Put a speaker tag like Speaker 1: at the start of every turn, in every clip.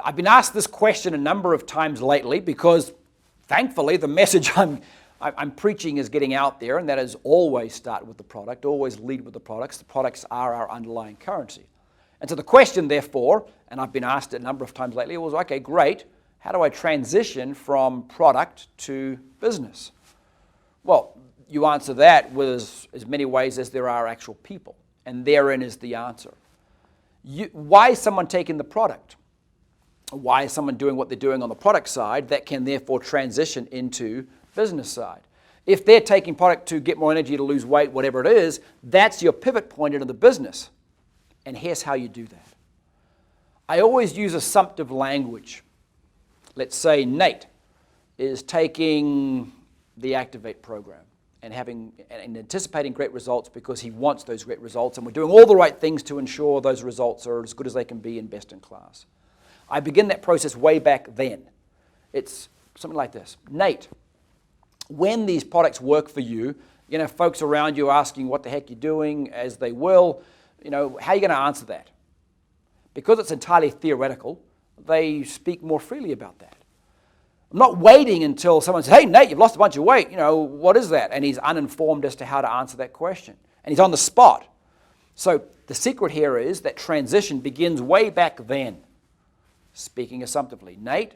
Speaker 1: I've been asked this question a number of times lately because, thankfully, the message I'm preaching is getting out there, and that is always start with the product, always lead with the products. The products are our underlying currency. And so the question, therefore, and I've been asked it a number of times lately, was, okay, great, how do I transition from product to business? Well, you answer that with as many ways as there are actual people, and therein is the answer. Why is someone taking the product? Why is someone doing what they're doing on the product side that can therefore transition into business side? If they're taking product to get more energy, to lose weight, whatever it is, that's your pivot point into the business. And here's how you do that. I always use assumptive language. Let's say Nate is taking the Activate program and anticipating great results because he wants those great results, and we're doing all the right things to ensure those results are as good as they can be and best in class. I begin that process way back then. It's something like this. Nate, when these products work for you, folks around you asking what the heck you're doing, as they will, how are you going to answer that? Because it's entirely theoretical, they speak more freely about that. I'm not waiting until someone says, hey, Nate, you've lost a bunch of weight. What is that? And he's uninformed as to how to answer that question. And he's on the spot. So the secret here is that transition begins way back then. Speaking assumptively. Nate,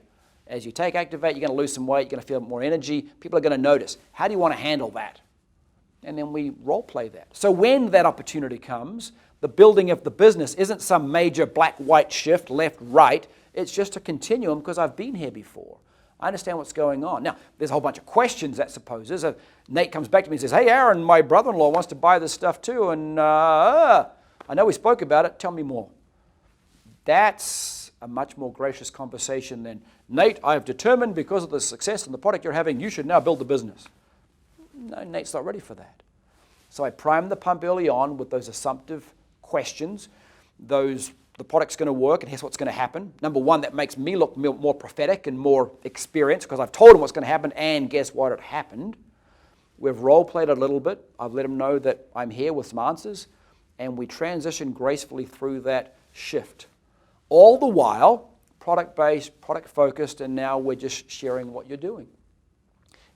Speaker 1: as you take Activate, you're going to lose some weight, you're going to feel more energy, people are going to notice. How do you want to handle that? And then we role play that. So when that opportunity comes, the building of the business isn't some major black-white shift, left, right. It's just a continuum because I've been here before. I understand what's going on. Now, there's a whole bunch of questions that supposes. Nate comes back to me and says, hey, Aaron, my brother-in-law wants to buy this stuff too, and I know we spoke about it. Tell me more. That's a much more gracious conversation than, Nate, I have determined because of the success and the product you're having, you should now build the business. No, Nate's not ready for that. So I prime the pump early on with those assumptive questions, the product's going to work, and here's what's going to happen. Number one, that makes me look more prophetic and more experienced because I've told him what's going to happen, and guess what? It happened. We've role-played a little bit. I've let him know that I'm here with some answers, and we transition gracefully through that shift. All the while, product-based, product-focused, and now we're just sharing what you're doing.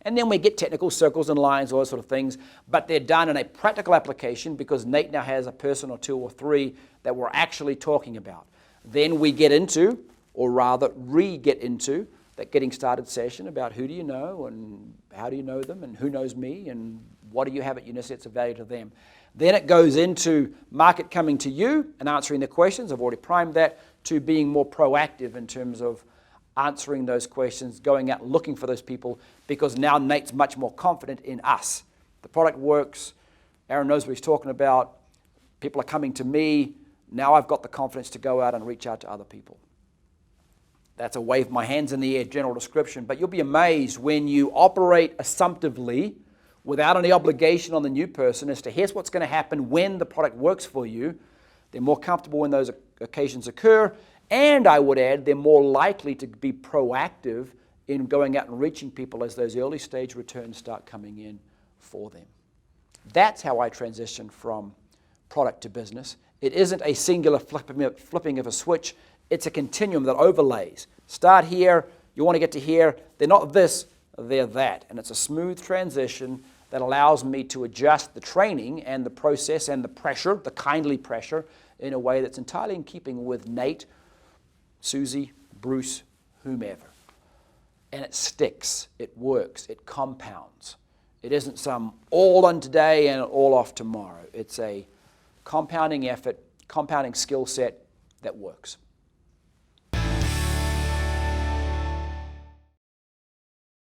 Speaker 1: And then we get technical circles and lines, all those sort of things, but they're done in a practical application because Nate now has a person or two or three that we're actually talking about. Then we get into, or rather re-get into, that getting started session about who do you know and how do you know them and who knows me and what do you have at Unisets of value to them. Then it goes into market coming to you and answering the questions. I've already primed that, to being more proactive in terms of answering those questions, going out looking for those people, because now Nate's much more confident in us. The product works. Aaron knows what he's talking about. People are coming to me. Now I've got the confidence to go out and reach out to other people. That's a wave my hands in the air general description, but you'll be amazed when you operate assumptively without any obligation on the new person as to here's what's going to happen when the product works for you. They're more comfortable when those occasions occur, and I would add they're more likely to be proactive in going out and reaching people as those early stage returns start coming in for them. That's how I transition from product to business. It isn't a singular flipping of a switch. It's a continuum that overlays. Start here, you want to get to here. They're not this, they're that. And it's a smooth transition that allows me to adjust the training and the process and the pressure, the kindly pressure, in a way that's entirely in keeping with Nate, Susie, Bruce, whomever. And it sticks, it works, it compounds. It isn't some all on today and all off tomorrow. It's a compounding effort, compounding skill set that works.